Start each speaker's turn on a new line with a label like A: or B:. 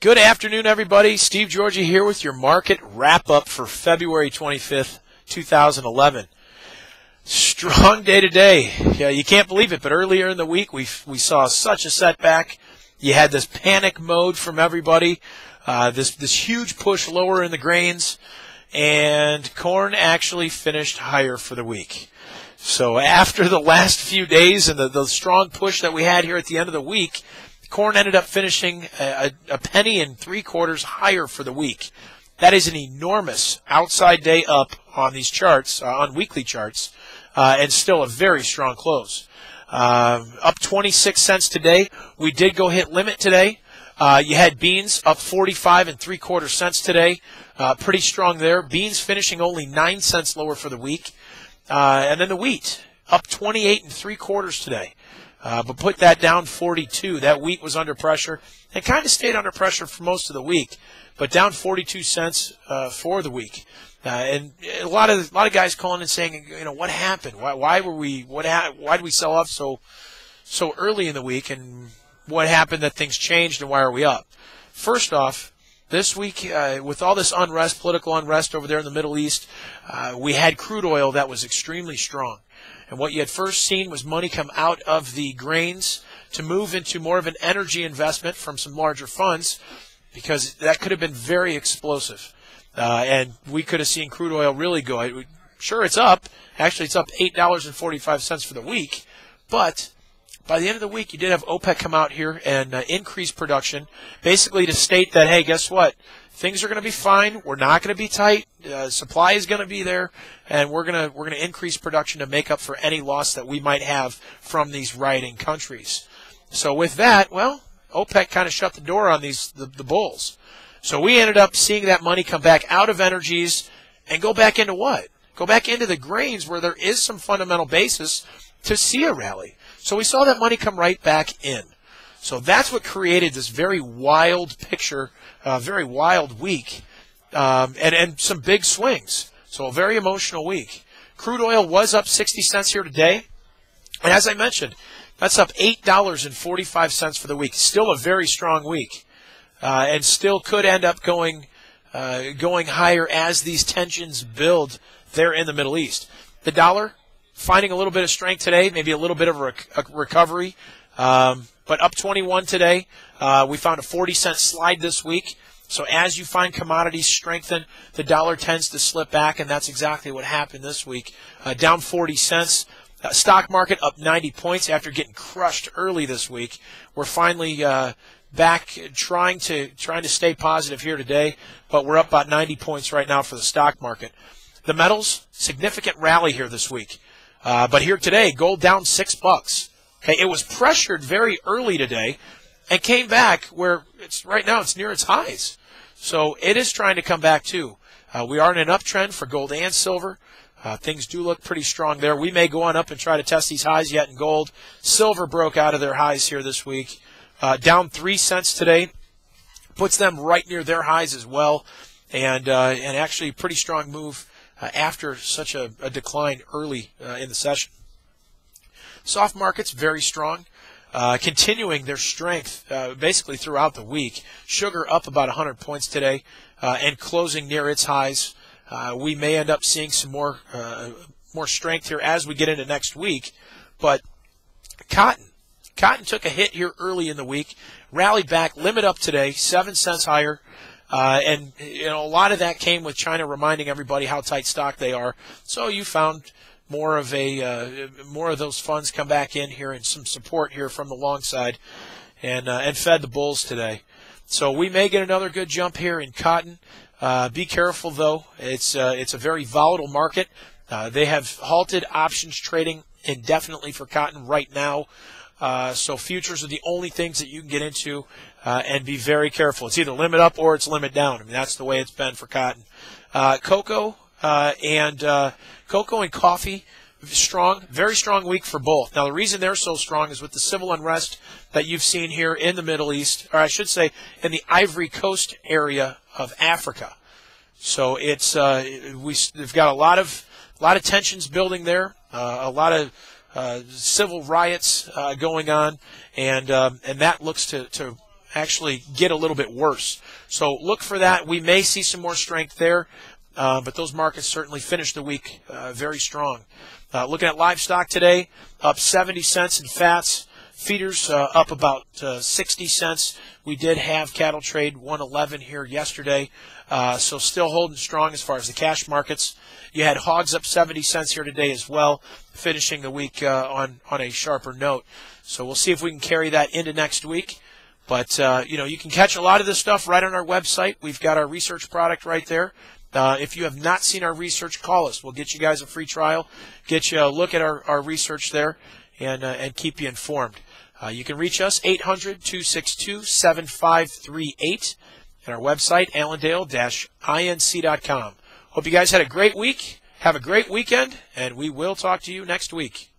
A: Good afternoon, everybody. Steve Georgie here with your market wrap-up for February 25th, 2011. Strong day today. Yeah, you can't believe it, but earlier in the week we saw such a setback. You had this panic mode from everybody, this huge push lower in the grains, and corn actually finished higher for the week. So after the last few days and the strong push that we had here at the end of the week, corn ended up finishing a penny and 3/4 higher for the week. That is an enormous outside day up on these charts, on weekly charts, and still a very strong close. Up 26 cents today. We did go hit limit today. You had beans up 45 3/4 cents today. Pretty strong there. Beans finishing only 9 cents lower for the week. And then the wheat up 28 3/4 today. But put that down 42. That wheat was under pressure and kind of stayed under pressure for most of the week, but down 42 cents for the week. And a lot of guys calling and saying, you know, what happened? Why did we sell off so early in the week? And what happened that things changed? And why are we up? First off, this week with all this unrest, political unrest over there in the Middle East, we had crude oil that was extremely strong. And what you had first seen was money come out of the grains to move into more of an energy investment from some larger funds, because that could have been very explosive. And we could have seen crude oil really go. Sure, it's up. Actually, it's up $8.45 for the week. But by the end of the week, you did have OPEC come out here and increase production, basically to state that, hey, guess what? Things are going to be fine. We're not going to be tight. Supply is going to be there, and we're going to increase production to make up for any loss that we might have from these rioting countries. So with that, well, OPEC kind of shut the door on the bulls. So we ended up seeing that money come back out of energies and go back into what? Go back into the grains, where there is some fundamental basis to see a rally. So we saw that money come right back in. So that's what created this very wild picture, very wild week, and some big swings. So a very emotional week. Crude oil was up 60 cents here today. And as I mentioned, that's up $8.45 for the week. Still a very strong week, and still could end up going higher as these tensions build there in the Middle East. The dollar finding a little bit of strength today, maybe a little bit of a recovery. But up 21 today. We found a 40-cent slide this week. So as you find commodities strengthen, the dollar tends to slip back, and that's exactly what happened this week. Down 40 cents. Stock market up 90 points after getting crushed early this week. We're finally back trying to stay positive here today, but we're up about 90 points right now for the stock market. The metals, significant rally here this week. But here today, gold down $6. Okay, it was pressured very early today and came back where right now it's near its highs. So it is trying to come back too. We are in an uptrend for gold and silver. Things do look pretty strong there. We may go on up and try to test these highs yet in gold. Silver broke out of their highs here this week. Down 3 cents today. Puts them right near their highs as well. And actually a pretty strong move after such a decline early in the session. Soft markets, very strong, continuing their strength basically throughout the week. Sugar up about 100 points today and closing near its highs. We may end up seeing some more strength here as we get into next week. But cotton took a hit here early in the week, rallied back, limit up today, 7 cents higher. And you know, a lot of that came with China reminding everybody how tight stock they are. So you found more of those funds come back in here, and some support here from the long side, and fed the bulls today. So we may get another good jump here in cotton. Be careful though; it's a very volatile market. They have halted options trading indefinitely for cotton right now. So futures are the only things that you can get into, and be very careful. It's either limit up or it's limit down. I mean, that's the way it's been for cotton. Cocoa and coffee, strong, very strong week for both. Now, the reason they're so strong is with the civil unrest that you've seen here in the Middle East, or I should say in the Ivory Coast area of Africa. So it's we've got a lot of tensions building there, a lot of civil riots going on, and that looks to actually get a little bit worse. So look for that. We may see some more strength there, but those markets certainly finished the week very strong. Looking at livestock today, up 70 cents in fats. Feeders up about 60 cents. We did have cattle trade 111 here yesterday, so still holding strong as far as the cash markets. You had hogs up 70 cents here today as well, finishing the week on a sharper note. So we'll see if we can carry that into next week. But, you can catch a lot of this stuff right on our website. We've got our research product right there. If you have not seen our research, call us. We'll get you guys a free trial, get you a look at our research there, and keep you informed. You can reach us, 800-262-7538, and our website, allendale-inc.com. Hope you guys had a great week. Have a great weekend, and we will talk to you next week.